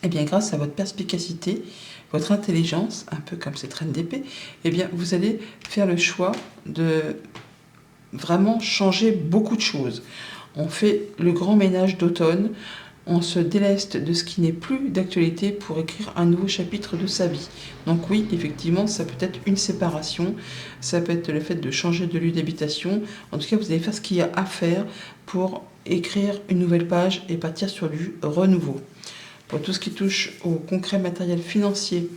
eh bien, grâce à votre perspicacité, votre intelligence, un peu comme cette reine d'épée, eh bien, vous allez faire le choix de vraiment changer beaucoup de choses. On fait le grand ménage d'automne, on se déleste de ce qui n'est plus d'actualité pour écrire un nouveau chapitre de sa vie. Donc oui, effectivement, ça peut être une séparation, ça peut être le fait de changer de lieu d'habitation. En tout cas, vous allez faire ce qu'il y a à faire pour écrire une nouvelle page et partir sur du renouveau. Pour tout ce qui touche au concret matériel financier,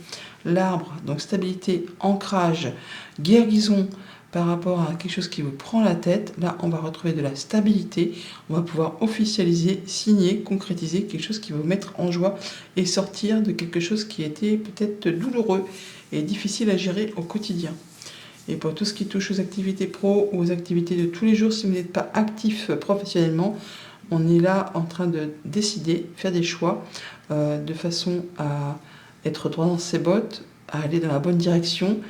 l'arbre, donc stabilité, ancrage, guérison, par rapport à quelque chose qui vous prend la tête, là on va retrouver de la stabilité, on va pouvoir officialiser, signer, concrétiser quelque chose qui va vous mettre en joie et sortir de quelque chose qui était peut-être douloureux et difficile à gérer au quotidien. Et pour tout ce qui touche aux activités pro ou aux activités de tous les jours, si vous n'êtes pas actif professionnellement, on est là en train de décider, faire des choix de façon à être droit dans ses bottes, à aller dans la bonne direction,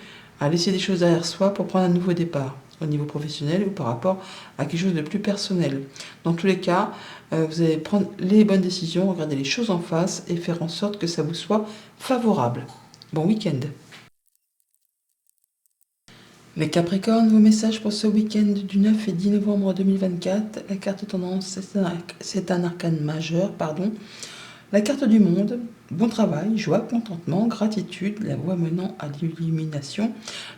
à laisser des choses derrière soi pour prendre un nouveau départ au niveau professionnel ou par rapport à quelque chose de plus personnel. Dans tous les cas, vous allez prendre les bonnes décisions, regarder les choses en face et faire en sorte que ça vous soit favorable. Bon week-end. Les Capricornes, vos messages pour ce week-end du 9 et 10 novembre 2024. La carte tendance, c'est un arcane majeur, pardon. La carte du monde, bon travail, joie, contentement, gratitude, la voie menant à l'illumination,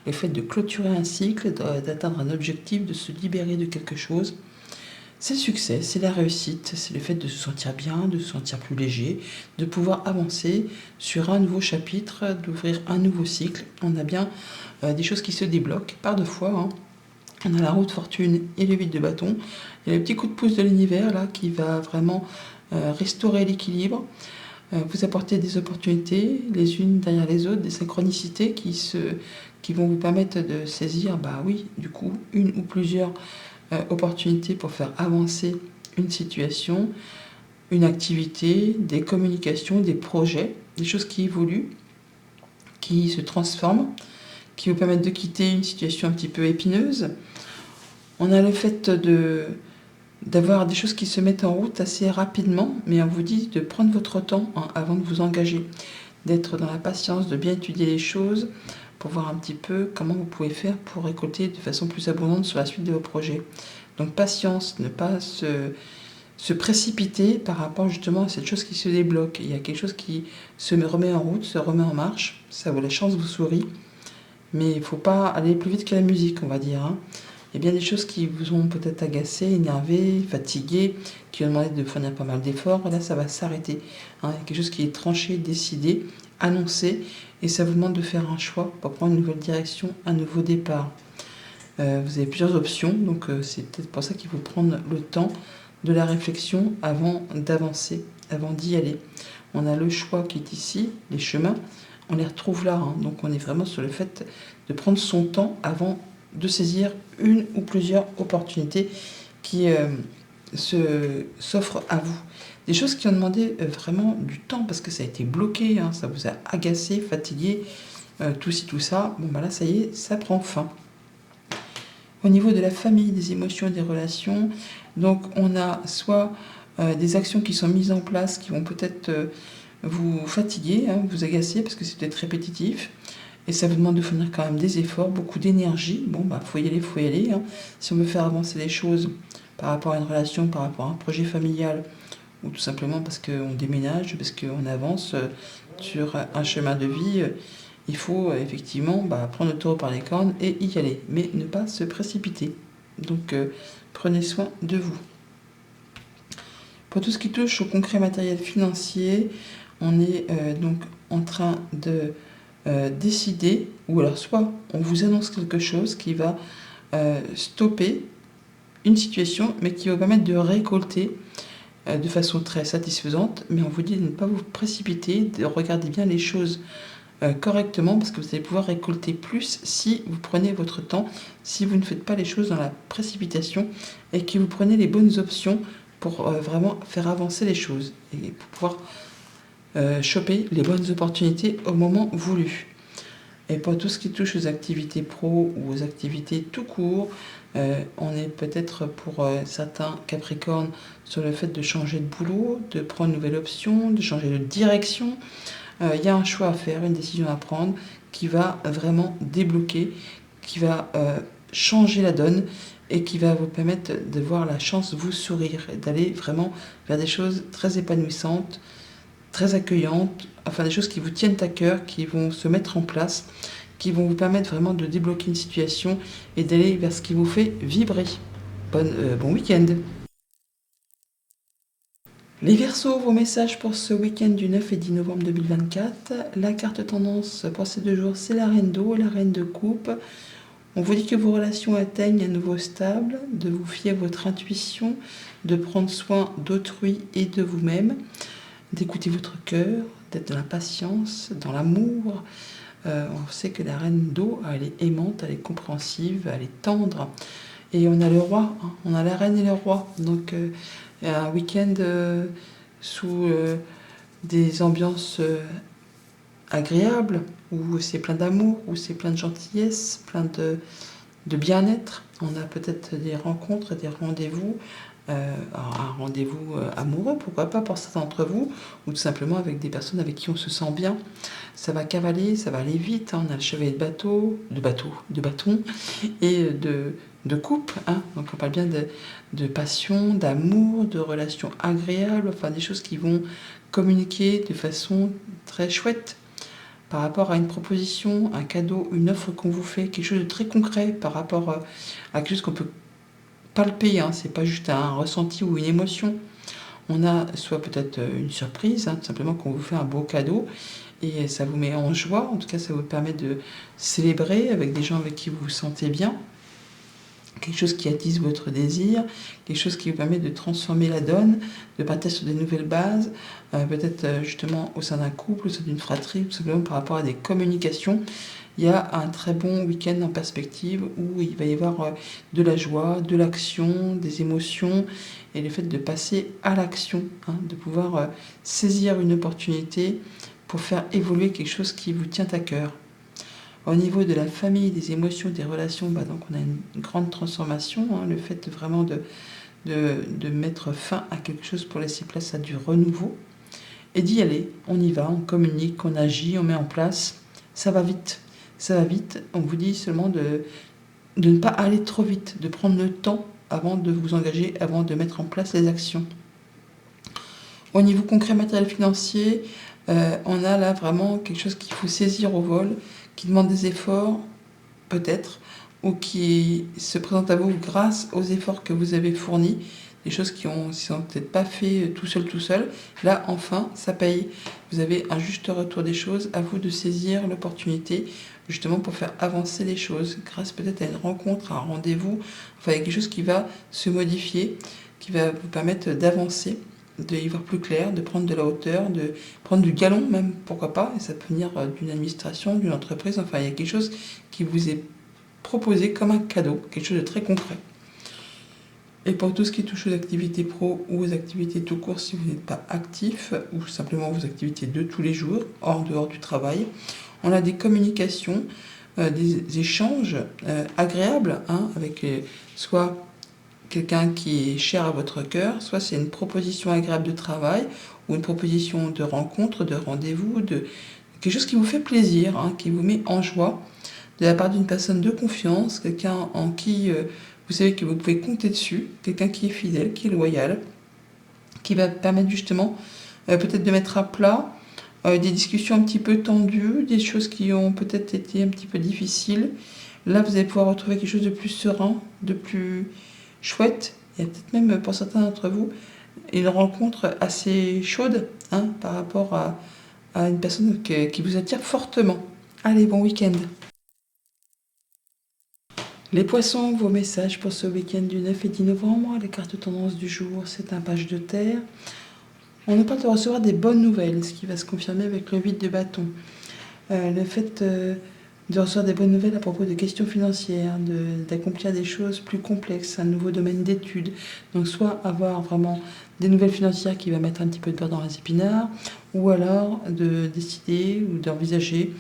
le fait de clôturer un cycle, d'atteindre un objectif, de se libérer de quelque chose. C'est le succès, c'est la réussite, c'est le fait de se sentir bien, de se sentir plus léger, de pouvoir avancer sur un nouveau chapitre, d'ouvrir un nouveau cycle. On a bien des choses qui se débloquent par deux fois. Hein. On a la roue de fortune et le 8 de bâton. Il y a le petit coup de pouce de l'univers là qui va vraiment restaurer l'équilibre, vous apporter des opportunités les unes derrière les autres, des synchronicités qui vont vous permettre de saisir, bah oui, du coup, une ou plusieurs opportunités pour faire avancer une situation, une activité, des communications, des projets, des choses qui évoluent, qui se transforment, qui vous permettent de quitter une situation un petit peu épineuse. On a le fait d'avoir des choses qui se mettent en route assez rapidement, mais on vous dit de prendre votre temps avant de vous engager, d'être dans la patience, de bien étudier les choses pour voir un petit peu comment vous pouvez faire pour récolter de façon plus abondante sur la suite de vos projets. Donc patience, ne pas se précipiter par rapport justement à cette chose qui se débloque. Il y a quelque chose qui se remet en route, se remet en marche, ça vaut la chance vous sourit, mais il ne faut pas aller plus vite que la musique, on va dire. Hein. Il y a bien des choses qui vous ont peut-être agacé, énervé, fatigué, qui ont demandé de fournir pas mal d'efforts. Et là, ça va s'arrêter. Hein. Il y a quelque chose qui est tranché, décidé, annoncé, et ça vous demande de faire un choix pour prendre une nouvelle direction, un nouveau départ. Vous avez plusieurs options, donc c'est peut-être pour ça qu'il faut prendre le temps de la réflexion avant d'avancer, avant d'y aller. On a le choix qui est ici, les chemins, on les retrouve là. Hein. Donc on est vraiment sur le fait de prendre son temps avant de saisir une ou plusieurs opportunités qui s'offrent à vous. Des choses qui ont demandé vraiment du temps parce que ça a été bloqué, hein, ça vous a agacé, fatigué, tout ci, tout ça. Bon, bah là, ça y est, ça prend fin. Au niveau de la famille, des émotions, des relations, donc on a soit des actions qui sont mises en place qui vont peut-être vous fatiguer, hein, vous agacer parce que c'est peut-être répétitif. Et ça vous demande de fournir quand même des efforts, beaucoup d'énergie. Bon, bah, faut y aller. Hein. Si on veut faire avancer les choses par rapport à une relation, par rapport à un projet familial, ou tout simplement parce qu'on déménage, parce qu'on avance sur un chemin de vie, il faut effectivement prendre le taureau par les cornes et y aller, mais ne pas se précipiter. Donc, prenez soin de vous. Pour tout ce qui touche au concret matériel financier, on est donc en train de décider, ou alors soit on vous annonce quelque chose qui va stopper une situation, mais qui va vous permettre de récolter de façon très satisfaisante, mais on vous dit de ne pas vous précipiter, de regarder bien les choses correctement, parce que vous allez pouvoir récolter plus si vous prenez votre temps, si vous ne faites pas les choses dans la précipitation, et que vous prenez les bonnes options pour vraiment faire avancer les choses, et pour pouvoir choper les bonnes opportunités au moment voulu. Et pour tout ce qui touche aux activités pro ou aux activités tout court, on est peut-être pour certains Capricornes sur le fait de changer de boulot, de prendre une nouvelle option, de changer de direction, Il y a un choix à faire, une décision à prendre qui va vraiment débloquer, qui va changer la donne et qui va vous permettre de voir la chance vous sourire et d'aller vraiment vers des choses très épanouissantes, très accueillantes, enfin des choses qui vous tiennent à cœur, qui vont se mettre en place, qui vont vous permettre vraiment de débloquer une situation et d'aller vers ce qui vous fait vibrer. Bon week-end. Les Verseaux, vos messages pour ce week-end du 9 et 10 novembre 2024. La carte tendance pour ces 2 jours, c'est la reine d'eau et la reine de coupe. On vous dit que vos relations atteignent un nouveau stable, de vous fier à votre intuition, de prendre soin d'autrui et de vous-même, d'écouter votre cœur, d'être dans la patience, dans l'amour. On sait que la reine d'eau, elle est aimante, elle est compréhensive, elle est tendre. Et on a le roi, hein, on a la reine et le roi. Donc un week-end sous des ambiances agréables, où c'est plein d'amour, où c'est plein de gentillesse, plein de bien-être. On a peut-être des rencontres, des rendez-vous, un rendez-vous amoureux, pourquoi pas pour certains d'entre vous, ou tout simplement avec des personnes avec qui on se sent bien. Ça va cavaler, ça va aller vite, hein. On a le chevalier de bâton et de coupe, hein. Donc on parle bien de passion, d'amour, de relations agréables, enfin des choses qui vont communiquer de façon très chouette par rapport à une proposition, un cadeau, une offre qu'on vous fait, quelque chose de très concret par rapport à quelque chose qu'on peut palper, hein. C'est pas juste un ressenti ou une émotion. On a soit peut-être une surprise, hein, tout simplement qu'on vous fait un beau cadeau et ça vous met en joie, en tout cas ça vous permet de célébrer avec des gens avec qui vous vous sentez bien, quelque chose qui attise votre désir, quelque chose qui vous permet de transformer la donne, de partir sur des nouvelles bases, peut-être justement au sein d'un couple, au sein d'une fratrie, tout simplement par rapport à des communications. Il y a un très bon week-end en perspective où il va y avoir de la joie, de l'action, des émotions et le fait de passer à l'action, hein, de pouvoir saisir une opportunité pour faire évoluer quelque chose qui vous tient à cœur. Au niveau de la famille, des émotions, des relations, donc on a une grande transformation, hein, le fait vraiment de mettre fin à quelque chose pour laisser place à du renouveau et d'y aller. On y va, on communique, on agit, on met en place. Ça va vite. Ça va vite. On vous dit seulement de ne pas aller trop vite, de prendre le temps avant de vous engager, avant de mettre en place les actions. Au niveau concret, matériel financier, on a là vraiment quelque chose qu'il faut saisir au vol, qui demande des efforts, peut-être, ou qui se présente à vous grâce aux efforts que vous avez fournis, des choses qui ne sont peut-être pas faites tout seul. Là, enfin, ça paye. Vous avez un juste retour des choses, à vous de saisir l'opportunité, justement pour faire avancer les choses, grâce peut-être à une rencontre, à un rendez-vous, enfin, il y a quelque chose qui va se modifier, qui va vous permettre d'avancer, de y voir plus clair, de prendre de la hauteur, de prendre du galon même, pourquoi pas, et ça peut venir d'une administration, d'une entreprise, enfin il y a quelque chose qui vous est proposé comme un cadeau, quelque chose de très concret. Et pour tout ce qui touche aux activités pro ou aux activités tout court, si vous n'êtes pas actif, ou simplement vos activités de tous les jours, en dehors du travail, on a des communications, des échanges agréables, hein, avec soit quelqu'un qui est cher à votre cœur, soit c'est une proposition agréable de travail ou une proposition de rencontre, de rendez-vous, de quelque chose qui vous fait plaisir, hein, qui vous met en joie, de la part d'une personne de confiance, quelqu'un en qui vous savez que vous pouvez compter dessus, quelqu'un qui est fidèle, qui est loyal, qui va permettre justement peut-être de mettre à plat des discussions un petit peu tendues, des choses qui ont peut-être été un petit peu difficiles. Là, vous allez pouvoir retrouver quelque chose de plus serein, de plus chouette. Il y a peut-être même pour certains d'entre vous une rencontre assez chaude, hein, par rapport à une personne qui vous attire fortement. Allez, bon week-end. Les poissons, vos messages pour ce week-end du 9 et 10 novembre. Les cartes tendance du jour, c'est un page de terre. On nous parle de recevoir des bonnes nouvelles, ce qui va se confirmer avec le 8 de bâton. Le fait de recevoir des bonnes nouvelles à propos de questions financières, d'accomplir des choses plus complexes, un nouveau domaine d'études. Donc soit avoir vraiment des nouvelles financières qui va mettre un petit peu de beurre dans les épinards, ou alors de décider ou d'envisager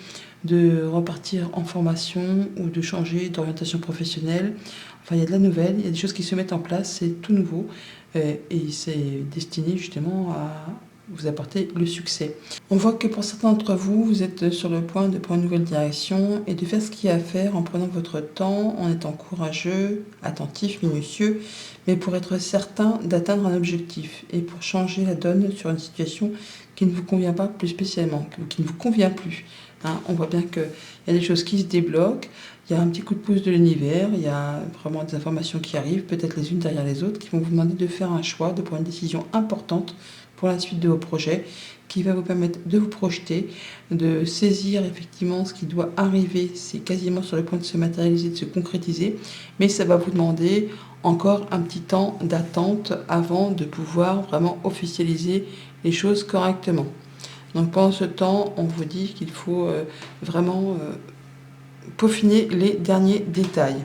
de repartir en formation ou de changer d'orientation professionnelle. Enfin, il y a de la nouvelle, il y a des choses qui se mettent en place, c'est tout nouveau et c'est destiné justement vous apporter le succès. On voit que pour certains d'entre vous, vous êtes sur le point de prendre une nouvelle direction et de faire ce qu'il y a à faire en prenant votre temps, en étant courageux, attentif, minutieux, mais pour être certain d'atteindre un objectif et pour changer la donne sur une situation qui ne vous convient pas plus spécialement, qui ne vous convient plus. On voit bien qu'il y a des choses qui se débloquent, il y a un petit coup de pouce de l'univers, il y a vraiment des informations qui arrivent, peut-être les unes derrière les autres, qui vont vous demander de faire un choix, de prendre une décision importante pour la suite de vos projets, qui va vous permettre de vous projeter, de saisir effectivement ce qui doit arriver. C'est quasiment sur le point de se matérialiser, de se concrétiser, mais ça va vous demander encore un petit temps d'attente avant de pouvoir vraiment officialiser les choses correctement. Donc pendant ce temps, on vous dit qu'il faut vraiment peaufiner les derniers détails.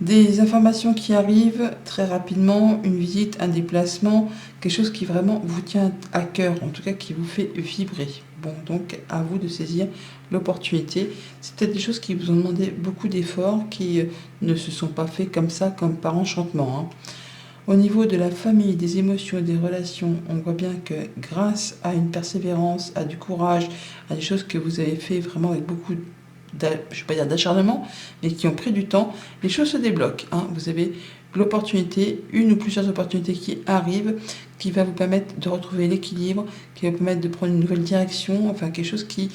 Des informations qui arrivent très rapidement, une visite, un déplacement, quelque chose qui vraiment vous tient à cœur, en tout cas qui vous fait vibrer. Bon, donc à vous de saisir l'opportunité. C'est peut-être des choses qui vous ont demandé beaucoup d'efforts, qui ne se sont pas faits comme ça, comme par enchantement. Au niveau de la famille, des émotions et des relations, on voit bien que grâce à une persévérance, à du courage, à des choses que vous avez fait vraiment avec beaucoup je ne vais pas dire d'acharnement, mais qui ont pris du temps, les choses se débloquent. Vous avez l'opportunité, une ou plusieurs opportunités qui arrivent, qui va vous permettre de retrouver l'équilibre, qui va vous permettre de prendre une nouvelle direction, enfin quelque chose qui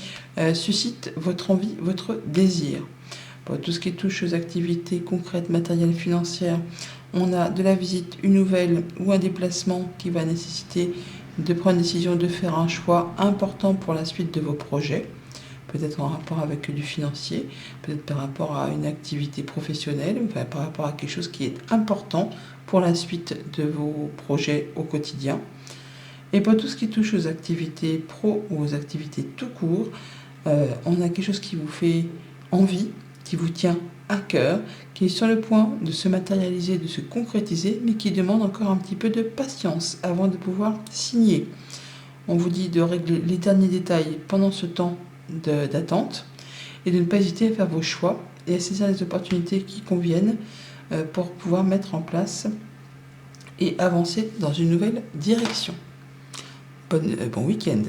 suscite votre envie, votre désir. Pour tout ce qui touche aux activités concrètes, matérielles, financières, on a de la visite, une nouvelle ou un déplacement qui va nécessiter de prendre une décision, de faire un choix important pour la suite de vos projets. Peut-être en rapport avec du financier, peut-être par rapport à une activité professionnelle, enfin, par rapport à quelque chose qui est important pour la suite de vos projets au quotidien. Et pour tout ce qui touche aux activités pro ou aux activités tout court, on a quelque chose qui vous fait envie, qui vous tient à cœur, qui est sur le point de se matérialiser, de se concrétiser, mais qui demande encore un petit peu de patience avant de pouvoir signer. On vous dit de régler les derniers détails pendant ce temps d'attente et de ne pas hésiter à faire vos choix et à saisir les opportunités qui conviennent pour pouvoir mettre en place et avancer dans une nouvelle direction. Bon week-end.